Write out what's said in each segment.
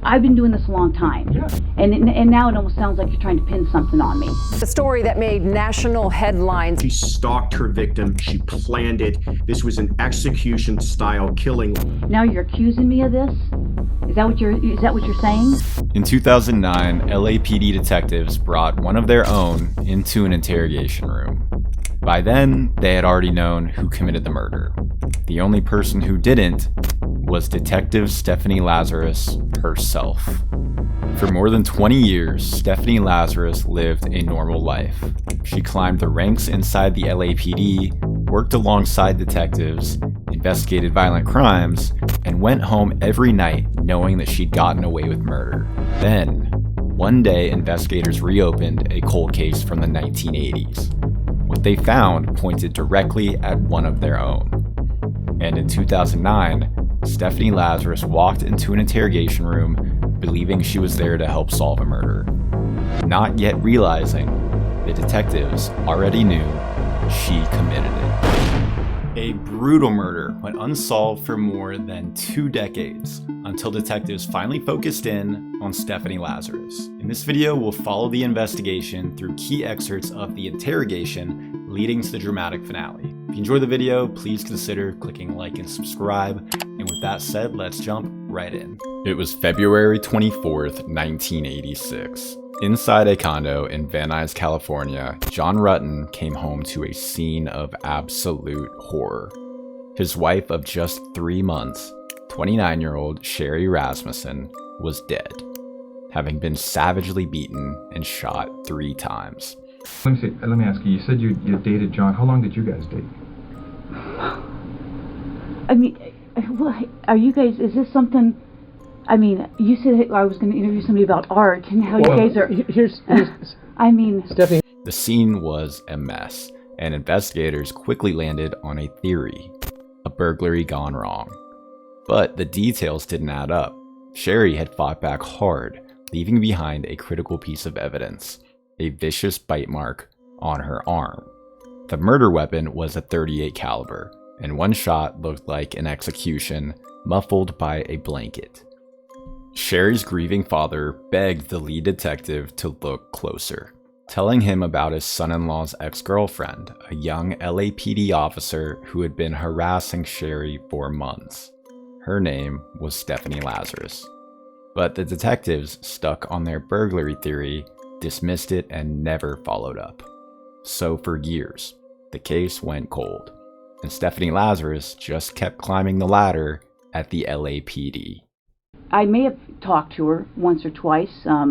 I've been doing this a long time. Yeah. And now it almost sounds like you're trying to pin something on me. The story that made national headlines. She stalked her victim. She planned it. This was an execution-style killing. Now you're accusing me of this? Is that what you're saying? In 2009, LAPD detectives brought one of their own into an interrogation room. By then, they had already known who committed the murder. The only person who didn't was Detective Stephanie Lazarus herself. For more than 20 years, Stephanie Lazarus lived a normal life. She climbed the ranks inside the LAPD, worked alongside detectives, investigated violent crimes, and went home every night knowing that she'd gotten away with murder. Then, one day, investigators reopened a cold case from the 1980s. What they found pointed directly at one of their own. And in 2009, Stephanie Lazarus walked into an interrogation room believing she was there to help solve a murder, not yet realizing the detectives already knew she committed it. A brutal murder went unsolved for more than 2 decades until detectives finally focused in on Stephanie Lazarus. In this video, we'll follow the investigation through key excerpts of the interrogation leading to the dramatic finale. If you enjoyed the video, please consider clicking like and subscribe. And with that said, let's jump right in. It was February 24th, 1986. Inside a condo in Van Nuys, California, John Rutten came home to a scene of absolute horror. His wife of just 3 months, 29-year-old Sherry Rasmussen, was dead, having been savagely beaten and shot 3 times. Let me ask you, you said you dated John. How long did you guys date? I mean, what, are you guys, is this something, I mean, you said I was going to interview somebody about art and how you guys are, Here's I mean, Stephanie. The scene was a mess, and investigators quickly landed on a theory: a burglary gone wrong. But the details didn't add up. Sherry had fought back hard, leaving behind a critical piece of evidence: a vicious bite mark on her arm. The murder weapon was a .38 caliber, and one shot looked like an execution, muffled by a blanket. Sherry's grieving father begged the lead detective to look closer, telling him about his son-in-law's ex-girlfriend, a young LAPD officer who had been harassing Sherry for months. Her name was Stephanie Lazarus. But the detectives, stuck on their burglary theory, dismissed it and never followed up. So for years, the case went cold, and Stephanie Lazarus just kept climbing the ladder at the LAPD. I may have talked to her once or twice, At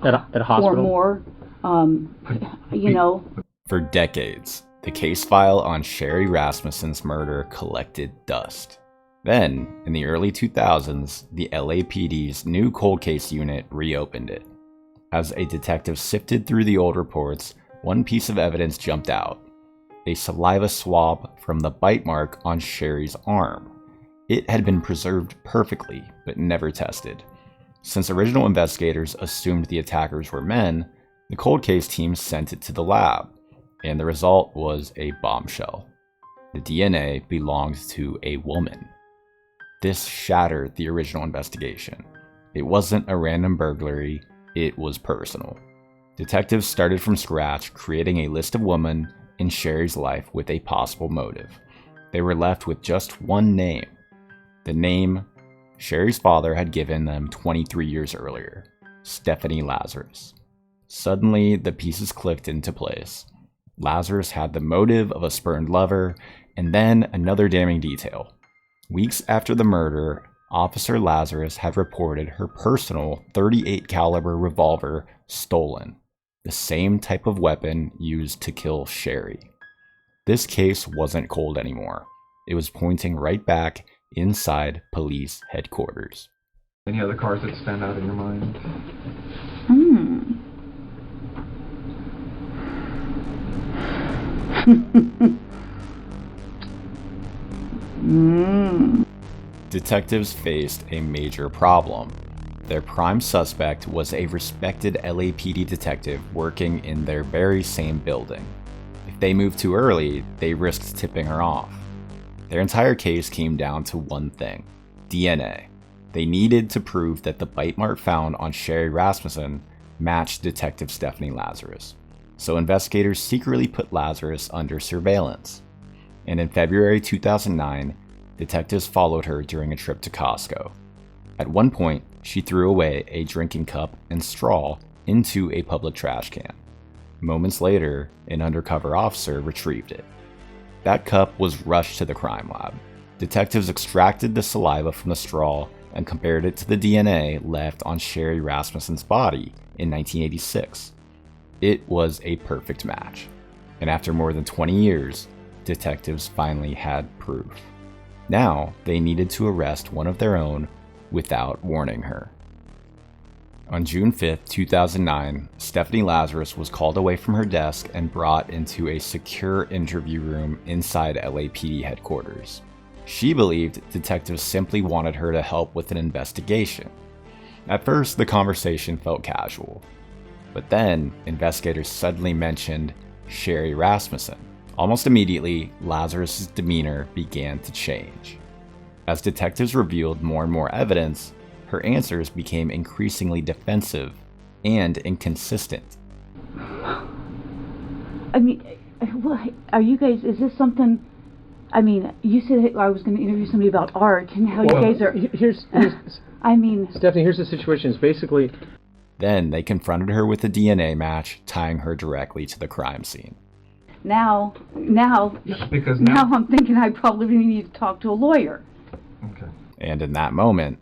a hospital? or more, you know. For decades, the case file on Sherry Rasmussen's murder collected dust. Then, in the early 2000s, the LAPD's new cold case unit reopened it. As a detective sifted through the old reports, one piece of evidence jumped out: a saliva swab from the bite mark on Sherry's arm. It had been preserved perfectly, but never tested. Since original investigators assumed the attackers were men, the cold case team sent it to the lab, and the result was a bombshell. The DNA belonged to a woman. This shattered the original investigation. It wasn't a random burglary, it was personal. Detectives started from scratch, creating a list of women in Sherry's life with a possible motive. They were left with just one name. The name Sherry's father had given them 23 years earlier: Stephanie Lazarus. Suddenly, the pieces clicked into place. Lazarus had the motive of a spurned lover, and then another damning detail. Weeks after the murder, Officer Lazarus had reported her personal .38 caliber revolver stolen, the same type of weapon used to kill Sherry. This case wasn't cold anymore. It was pointing right back inside police headquarters. Any other cars that stand out in your mind? Detectives faced a major problem. Their prime suspect was a respected LAPD detective working in their very same building. If they moved too early, they risked tipping her off. Their entire case came down to one thing: DNA. They needed to prove that the bite mark found on Sherry Rasmussen matched Detective Stephanie Lazarus. So investigators secretly put Lazarus under surveillance. And in February 2009, detectives followed her during a trip to Costco. At one point, she threw away a drinking cup and straw into a public trash can. Moments later, an undercover officer retrieved it. That cup was rushed to the crime lab. Detectives extracted the saliva from the straw and compared it to the DNA left on Sherry Rasmussen's body in 1986. It was a perfect match. And after more than 20 years, detectives finally had proof. Now, they needed to arrest one of their own without warning her. On June 5, 2009, Stephanie Lazarus was called away from her desk and brought into a secure interview room inside LAPD headquarters. She believed detectives simply wanted her to help with an investigation. At first, the conversation felt casual. But then, investigators suddenly mentioned Sherry Rasmussen. Almost immediately, Lazarus' demeanor began to change. As detectives revealed more and more evidence, her answers became increasingly defensive and inconsistent. I mean, what, are you guys, is this something, I mean, you said I was going to interview somebody about art and how you guys are, Here's I mean, Stephanie, here's the situation. It's basically... Then they confronted her with a DNA match, tying her directly to the crime scene. now Because I'm thinking I probably need to talk to a lawyer. Okay. And in that moment,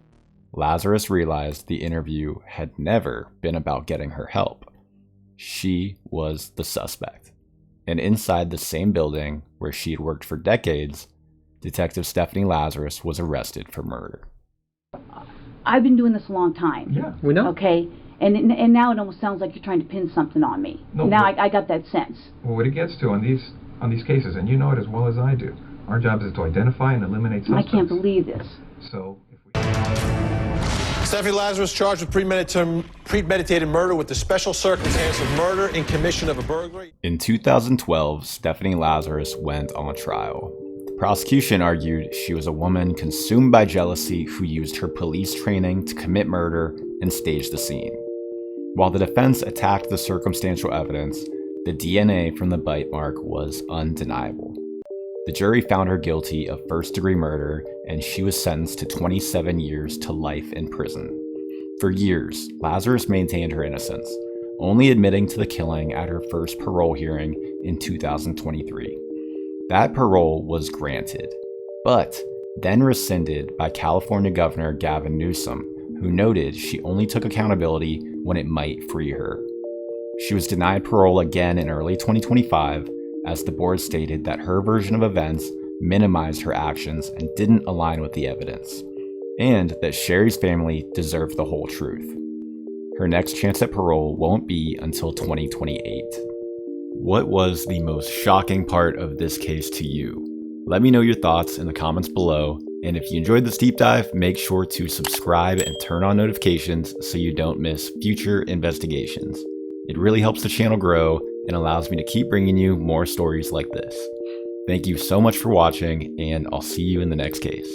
Lazarus realized the interview had never been about getting her help. She was the suspect. And inside the same building where she'd worked for decades, Detective Stephanie Lazarus was arrested for murder. I've been doing this a long time. Yeah. We know. Okay? And now it almost sounds like you're trying to pin something on me. No, now but- I got that sense. Well, what it gets to on these cases, and you know it as well as I do, our job is to identify and eliminate I suspects. can't believe this. So, if we... Stephanie Lazarus charged with premeditated murder with the special circumstance of murder in commission of a burglary. In 2012, Stephanie Lazarus went on trial. The prosecution argued she was a woman consumed by jealousy who used her police training to commit murder and stage the scene. While the defense attacked the circumstantial evidence, the DNA from the bite mark was undeniable. The jury found her guilty of first-degree murder, and she was sentenced to 27 years to life in prison. For years, Lazarus maintained her innocence, only admitting to the killing at her first parole hearing in 2023. That parole was granted, but then rescinded by California Governor Gavin Newsom, who noted she only took accountability when it might free her. She was denied parole again in early 2025, as the board stated that her version of events minimized her actions and didn't align with the evidence, and that Sherry's family deserved the whole truth. Her next chance at parole won't be until 2028. What was the most shocking part of this case to you? Let me know your thoughts in the comments below, and if you enjoyed this deep dive, make sure to subscribe and turn on notifications so you don't miss future investigations. It really helps the channel grow and allows me to keep bringing you more stories like this. Thank you so much for watching, and I'll see you in the next case.